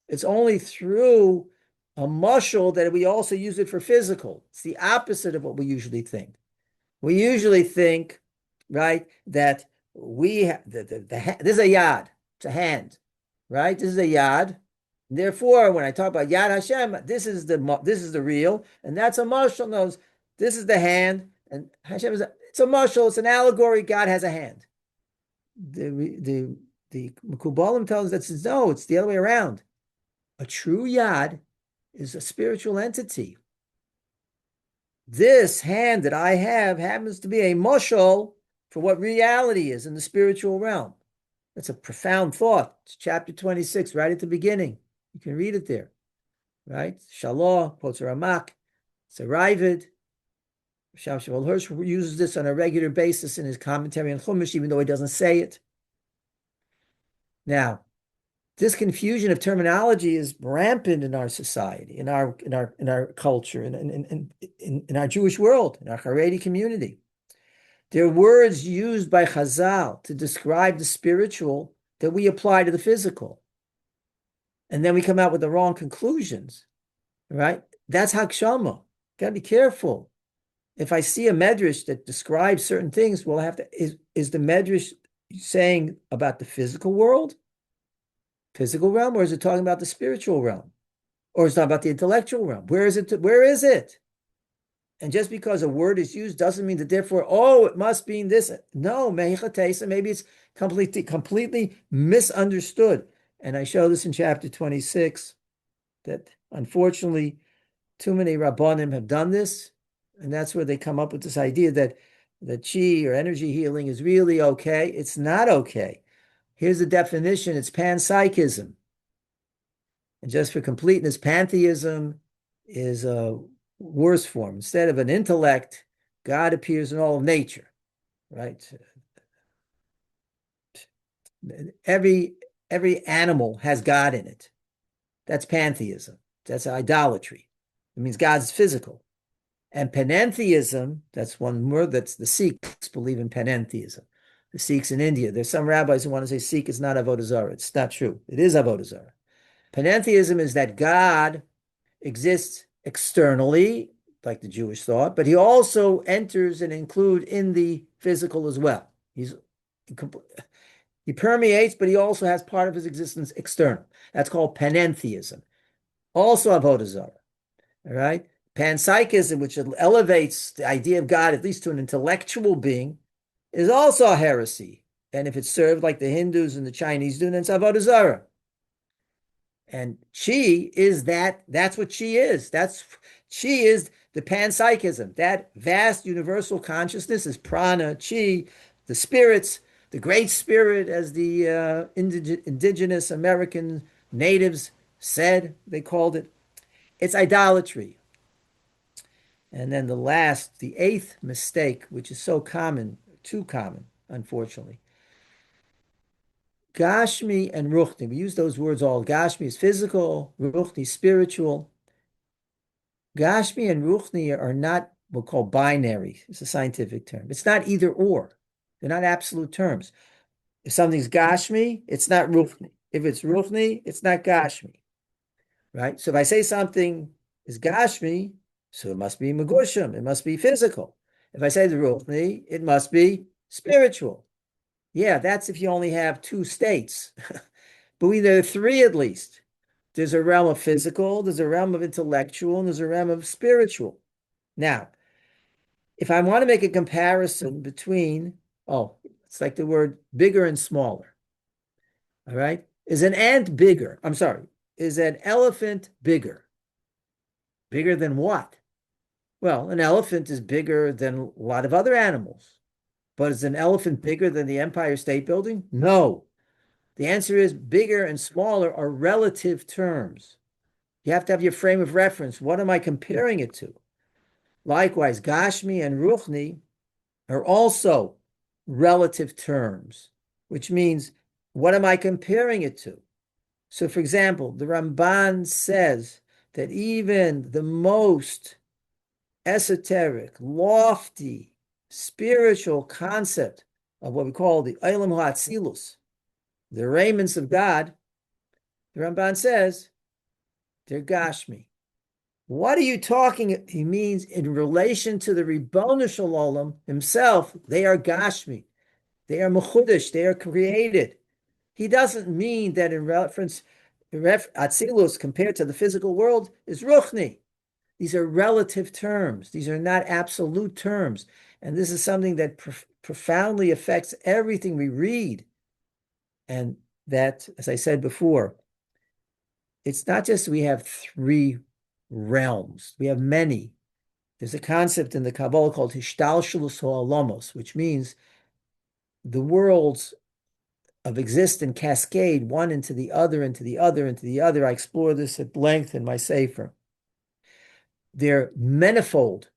It's only through a mashal that we also use it for physical. It's the opposite of what we usually think. We usually think, right, that this is a yad, it's a hand, right? This is a yad. Therefore, when I talk about Yad Hashem, this is the real, and that's a mashal. Knows this is the hand, and Hashem it's a mashal. It's an allegory. God has a hand. The Mekubalim tells us that no, it's the other way around. A true yad is a spiritual entity. This hand that I have happens to be a mashal for what reality is in the spiritual realm. That's a profound thought. It's chapter 26, right at the beginning. You can read it there, right? Shalah, quotes Ramak, it's a Ravid. Sham Shaul Hirsch uses this on a regular basis in his commentary on Chumash, even though he doesn't say it. Now, this confusion of terminology is rampant in our society, in our culture, in our Jewish world, in our Haredi community. There are words used by Chazal to describe the spiritual that we apply to the physical. And then we come out with the wrong conclusions, right? That's Hakshama. Got to be careful. If I see a medrash that describes certain things, well, I have to, is the medrash saying about the physical world, physical realm, or is it talking about the spiritual realm? Or is it talking about the intellectual realm? Where is it? Where is it? And just because a word is used doesn't mean that therefore, oh, it must mean this. No, mehichatesa, maybe it's completely misunderstood. And I show this in chapter 26, that unfortunately too many Rabbanim have done this. And that's where they come up with this idea that chi or energy healing is really okay. It's not okay. Here's the definition. It's panpsychism. And just for completeness, pantheism is a worse form. Instead of an intellect, God appears in all of nature, right? Every animal has God in it. That's pantheism. That's idolatry. It means God's physical. And panentheism, that's one word, that's the Sikhs believe in panentheism. The Sikhs in India, there's some rabbis who want to say Sikh is not Avodah Zarah. It's not true. It is Avodah Zarah. Panentheism is that God exists externally, like the Jewish thought, but he also enters and includes in the physical as well. He permeates, but he also has part of his existence external. That's called panentheism. Also Avodah Zarah. All right? Panpsychism, which elevates the idea of God at least to an intellectual being, is also a heresy. And if it's served like the Hindus and the Chinese do, then it's Avodah Zarah. And chi is that's what chi is. Chi is the panpsychism. That vast universal consciousness is prana, chi, the spirits, the great spirit, as the indigenous American natives said, they called it. It's idolatry. And then the eighth mistake, which is so common, too common, unfortunately. Gashmi and Ruchni, we use those words all. Gashmi is physical, Ruchni spiritual. Gashmi and Ruchni are not what we call binary. It's a scientific term. It's not either or. They're not absolute terms. If something's Gashmi, it's not Ruchni. If it's Ruchni, it's not Gashmi. Right? So if I say something is Gashmi, so it must be Megushim. It must be physical. If I say the Ruchni, it must be spiritual. Yeah, that's if you only have two states. But there are three at least. There's a realm of physical, there's a realm of intellectual, and there's a realm of spiritual. Now, if I want to make a comparison between, it's like the word bigger and smaller. All right? Is an ant bigger? I'm sorry. Is an elephant bigger? Bigger than what? Well, an elephant is bigger than a lot of other animals. But is an elephant bigger than the Empire State Building? No. The answer is bigger and smaller are relative terms. You have to have your frame of reference. What am I comparing it to? Likewise, Gashmi and Ruchni are also relative terms, which means what am I comparing it to? So, for example, the Ramban says that even the most esoteric, lofty, spiritual concept of what we call the Olam HaAtzilus, the raiments of God, the Ramban says they're Gashmi. What are you talking? He means in relation to the Ribono Shel Olam himself, they are Gashmi. They are Mechudesh. They are created. He doesn't mean that in reference, Atzilus compared to the physical world is Ruchni. These are relative terms. These are not absolute terms. And this is something that profoundly affects everything we read. And that, as I said before, it's not just we have three realms. We have many. There's a concept in the Kabbalah called Hishtalshelus Ha'olamos, which means the worlds of exist in cascade, one into the other, into the other, into the other. I explore this at length in my Sefer. They're manifold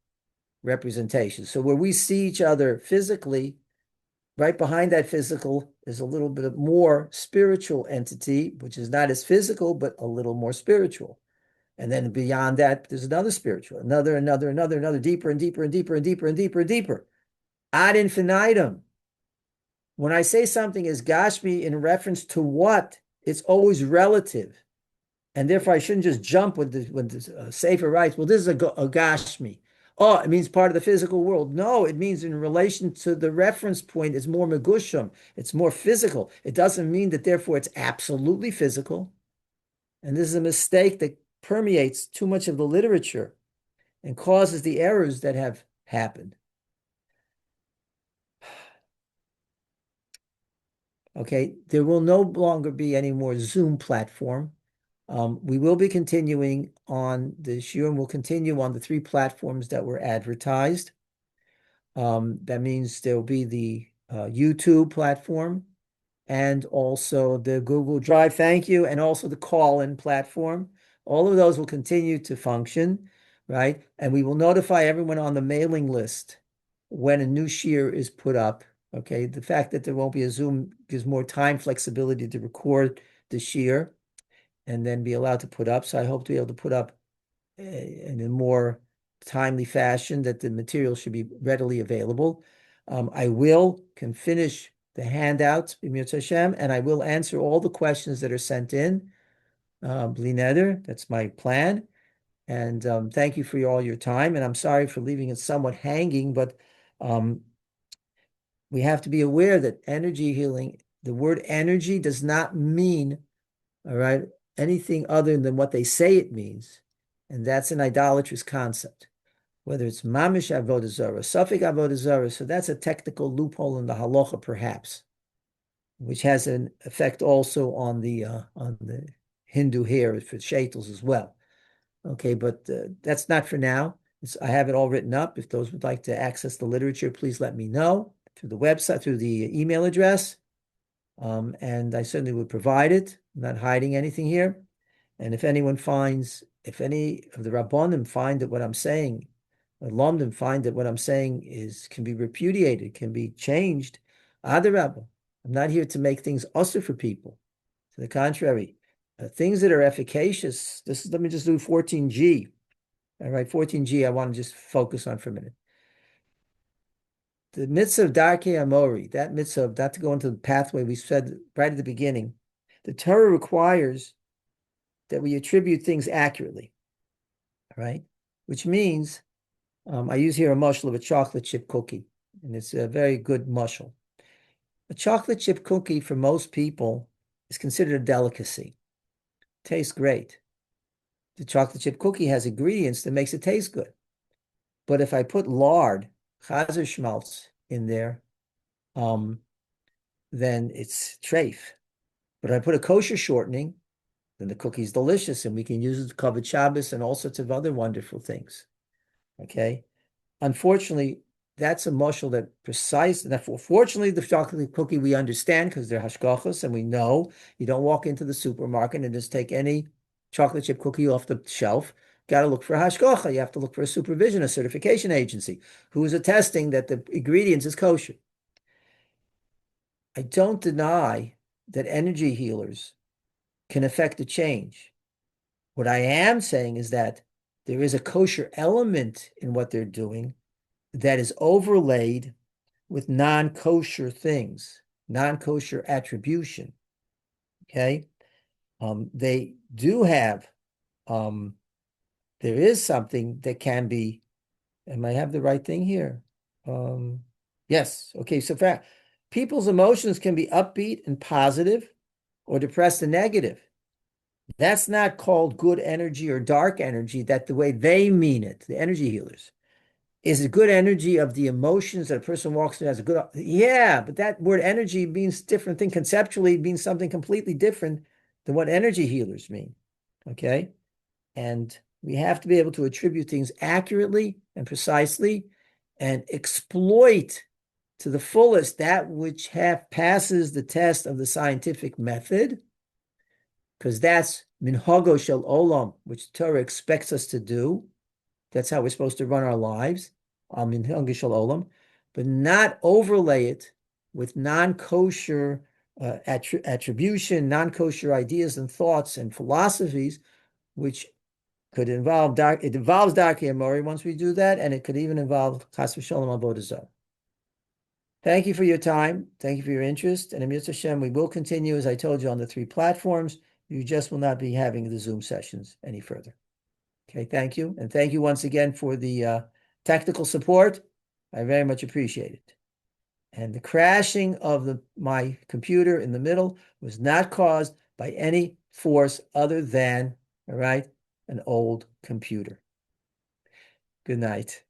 representations. So where we see each other physically, right behind that physical is a little bit more spiritual entity, which is not as physical, but a little more spiritual. And then beyond that, there's another spiritual, another, deeper and deeper and deeper and deeper and deeper and deeper. Ad infinitum. When I say something is Gashmi in reference to what, it's always relative. And therefore I shouldn't just jump when the Sefer writes, well, this is a Gashmi. Oh, it means part of the physical world. No, it means in relation to the reference point, it's more Megusham. It's more physical. It doesn't mean that therefore it's absolutely physical. And this is a mistake that permeates too much of the literature. and causes the errors that have happened. Okay, there will no longer be any more Zoom platform. We will be continuing on the shiurim. We'll continue on the 3 platforms that were advertised. That means there will be the YouTube platform and also the Google Drive, thank you, and also the call-in platform. All of those will continue to function, right? And we will notify everyone on the mailing list when a new shiur is put up, okay? The fact that there won't be a Zoom gives more time flexibility to record the shiur and then be allowed to put up. So I hope to be able to put up in a more timely fashion that the material should be readily available. I can finish the handouts, B'mitzvah Hashem, and I will answer all the questions that are sent in. Bli neder, that's my plan. And thank you for all your time. And I'm sorry for leaving it somewhat hanging, but we have to be aware that energy healing, the word energy does not mean, all right, anything other than what they say it means. And that's an idolatrous concept. Whether it's mamish avodah zarah, safek avodah zarah, so that's a technical loophole in the halacha, perhaps, which has an effect also on the Hindu hair for shaitels as well. Okay, but that's not for now. I have it all written up. If those would like to access the literature, please let me know through the website, through the email address, and I certainly would provide it. I'm not hiding anything here. And if any of the Rabbanim find that what I'm saying, Lomdim find that what I'm saying can be repudiated, can be changed, Adarabba, I'm not here to make things usher for people. To the contrary, things that are efficacious, let me just do 14G. All right, 14G, I want to just focus on for a minute. The mitzvah of Darkei Amori, that mitzvah of not to go into the pathway we said right at the beginning, the Torah requires that we attribute things accurately, right? Which means, I use here a mushal of a chocolate chip cookie, and it's a very good mushal. A chocolate chip cookie for most people is considered a delicacy. Tastes great. The chocolate chip cookie has ingredients that makes it taste good. But if I put lard, chazer schmaltz in there, then it's treif. But if I put a kosher shortening, then the cookie's delicious, and we can use it to cover Shabbos and all sorts of other wonderful things. Okay? Unfortunately, that's a mushal fortunately, the chocolate cookie we understand because they're hashgachos, and we know you don't walk into the supermarket and just take any chocolate chip cookie off the shelf. Got to look for a hashgacha. You have to look for a supervision, a certification agency who is attesting that the ingredients is kosher. I don't deny that energy healers can affect a change. What I am saying is that there is a kosher element in what they're doing that is overlaid with non-kosher things, non-kosher attribution. Okay? They do have, there is something that can be, am I have the right thing here? Yes. Okay. So people's emotions can be upbeat and positive or depressed and negative. That's not called good energy or dark energy, that the way they mean it, the energy healers. Is it good energy of the emotions that a person walks in as a good? Yeah, but that word energy means different thing. Conceptually, it means something completely different than what energy healers mean. Okay? And we have to be able to attribute things accurately and precisely and exploit to the fullest that which passes the test of the scientific method, because that's minhago shel olam, which Torah expects us to do. That's how we're supposed to run our lives, minhago shel olam, but not overlay it with non-kosher attribution, non-kosher ideas and thoughts and philosophies, which could involve it involves Darkei Amori once we do that, and it could even involve Chas v'Sholom Avodah Zarah. Thank you for your time. Thank you for your interest. And B'mitzvah Hashem, we will continue, as I told you, on the 3 platforms. You just will not be having the Zoom sessions any further. Okay, thank you. And thank you once again for the technical support. I very much appreciate it. And the crashing of my computer in the middle was not caused by any force other than, all right, an old computer. Good night.